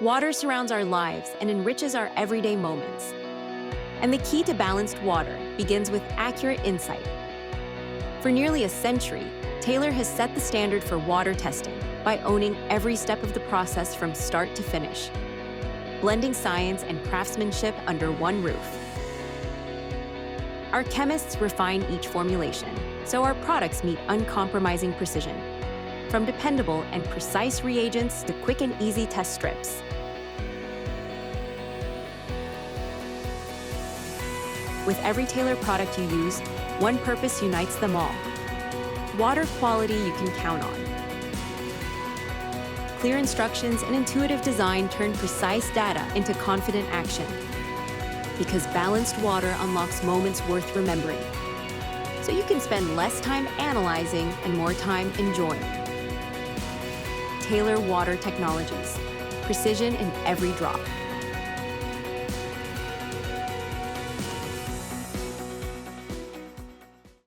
Water surrounds our lives and enriches our everyday moments. And the key to balanced water begins with accurate insight. For nearly a century, Taylor has set the standard for water testing by owning every step of the process from start to finish, blending science and craftsmanship under one roof. Our chemists refine each formulation, so our products meet uncompromising precision, from dependable and precise reagents to quick and easy test strips. With every Taylor product you use, one purpose unites them all: water quality you can count on. Clear instructions and intuitive design turn precise data into confident action. Because balanced water unlocks moments worth remembering, so you can spend less time analyzing and more time enjoying. Taylor Water Technologies. Precision in every drop.